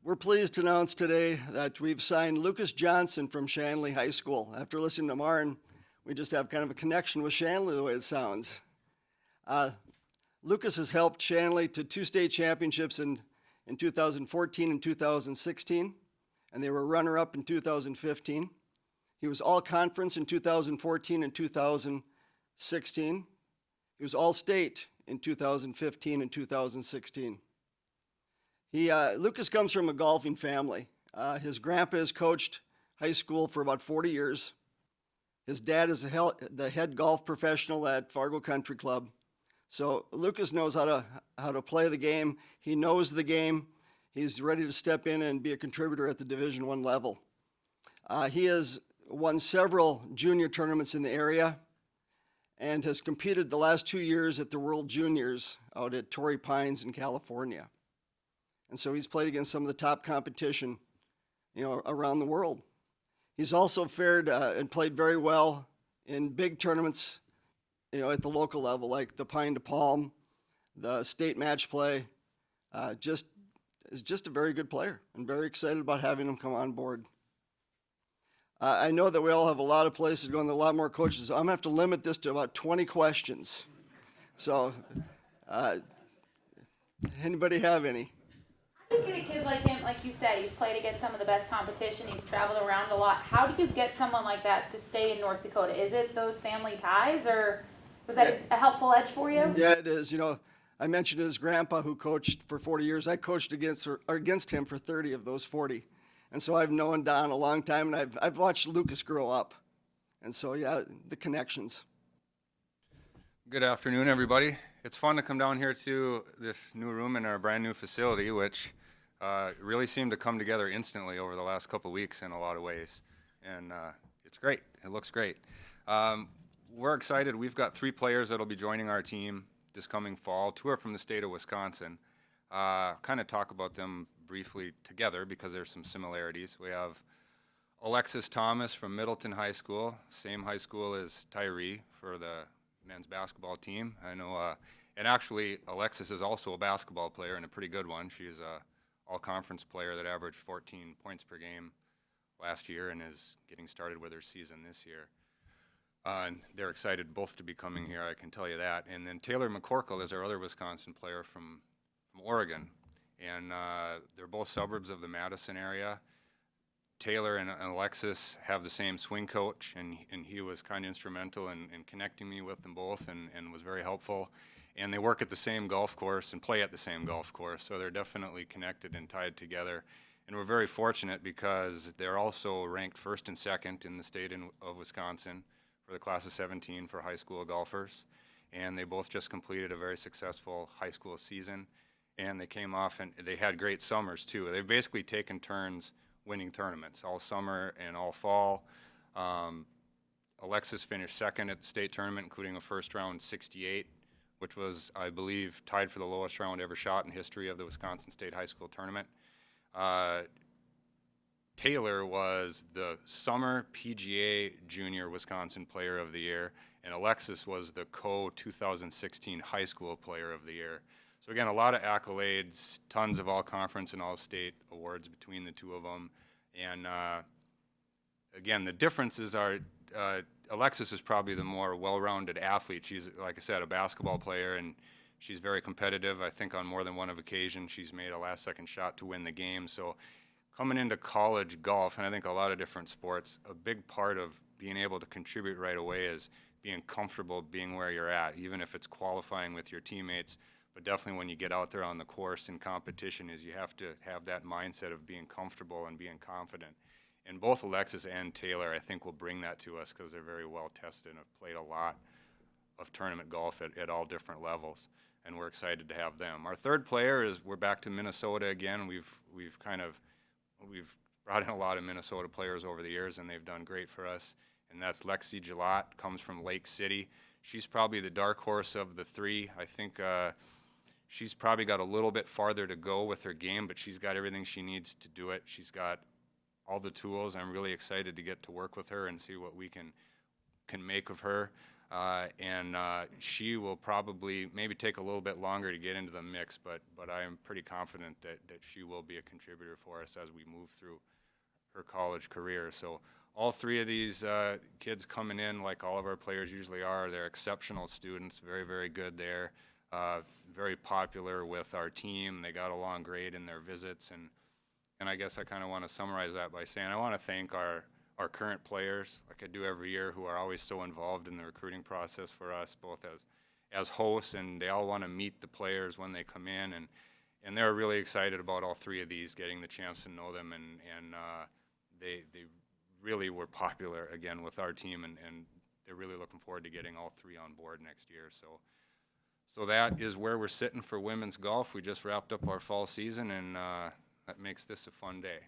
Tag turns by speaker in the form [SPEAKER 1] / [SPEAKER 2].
[SPEAKER 1] We're pleased to announce today that we've signed Lucas Johnson from Shanley High School. After listening to Marn, we just have kind of a connection with Shanley the way it sounds. Lucas has helped Shanley to 2 state championships in 2014 and 2016, and they were runner-up in 2015. He was all-conference in 2014 and 2016. He was all-state in 2015 and 2016. Lucas comes from a golfing family. His grandpa has coached high school for about 40 years. His dad is the head golf professional at Fargo Country Club. So Lucas knows how to play the game. He knows the game. He's ready to step in and be a contributor at the Division I level. He has won several junior tournaments in the area and has competed the last 2 years at the World Juniors out at Torrey Pines in California. And so he's played against some of the top competition, around the world. He's also fared and played very well in big tournaments, at the local level, like the Pine to Palm, the state match play. Is just a very good player, and very excited about having him come on board. I know that we all have a lot of places going, a lot more coaches. So I'm gonna have to limit this to about 20 questions. So, anybody have any?
[SPEAKER 2] How do you get a kid like him, like you said, he's played against some of the best competition, he's traveled around a lot. How do you get someone like that to stay in North Dakota? Is it those family ties, or was that a helpful edge for you?
[SPEAKER 1] Yeah, it is. I mentioned his grandpa who coached for 40 years. I coached against him for 30 of those 40. And so I've known Don a long time, and I've watched Lucas grow up. And so, yeah, the connections.
[SPEAKER 3] Good afternoon, everybody. It's fun to come down here to this new room in our brand new facility, which really seemed to come together instantly over the last couple of weeks in a lot of ways. And it's great. It looks great. We're excited. We've got 3 players that'll be joining our team this coming fall. 2 are from the state of Wisconsin. Kind of talk about them briefly together because there's some similarities. We have Alexis Thomas from Middleton High School, same high school as Tyree for the men's basketball team. I know, and actually Alexis is also a basketball player and a pretty good one. She's a all-conference player that averaged 14 points per game last year and is getting started with her season this year. And they're excited both to be coming here, I can tell you that. And then Taylor McCorkle is our other Wisconsin player from Oregon. And they're both suburbs of the Madison area. Taylor and Alexis have the same swing coach, and he was kind of instrumental in connecting me with them both and was very helpful. And they work at the same golf course and play at the same golf course, so they're definitely connected and tied together. And we're very fortunate because they're also ranked first and second in the state of Wisconsin for the class of 17 for high school golfers. And they both just completed a very successful high school season. And they came off and they had great summers too. They've basically taken turns winning tournaments all summer and all fall. Alexis finished second at the state tournament, including a first round 68, which was, I believe, tied for the lowest round ever shot in history of the Wisconsin State High School Tournament. Taylor was the summer PGA Junior Wisconsin Player of the Year, and Alexis was the co-2016 High School Player of the Year. So again, a lot of accolades, tons of all-conference and all-state awards between the two of them. And again, the differences are Alexis is probably the more well-rounded athlete. She's, like I said, a basketball player, and she's very competitive. I think on more than one occasion she's made a last-second shot to win the game. So coming into college golf, and I think a lot of different sports, a big part of being able to contribute right away is being comfortable being where you're at, even if it's qualifying with your teammates. But definitely when you get out there on the course in competition is you have to have that mindset of being comfortable and being confident. And both Alexis and Taylor, I think, will bring that to us because they're very well tested and have played a lot of tournament golf at all different levels. And we're excited to have them. Our third player is, we're back to Minnesota again. We've brought in a lot of Minnesota players over the years, and they've done great for us. And that's Lexi Gillot, comes from Lake City. She's probably the dark horse of the 3. I think she's probably got a little bit farther to go with her game, but she's got everything she needs to do it. She's got all the tools. I'm really excited to get to work with her and see what we can make of her. and she will probably maybe take a little bit longer to get into the mix, but I am pretty confident that she will be a contributor for us as we move through her college career. So all three of these kids coming in, like all of our players usually are, they're exceptional students, very, very good there, very popular with our team. They got along great in their visits, and I guess I kind of want to summarize that by saying I want to thank our current players, like I do every year, who are always so involved in the recruiting process for us, both as hosts, and they all want to meet the players when they come in, and they're really excited about all three of these, getting the chance to know them, and they really were popular again with our team, and they're really looking forward to getting all three on board next year. So that is where we're sitting for women's golf. We just wrapped up our fall season, and that makes this a fun day.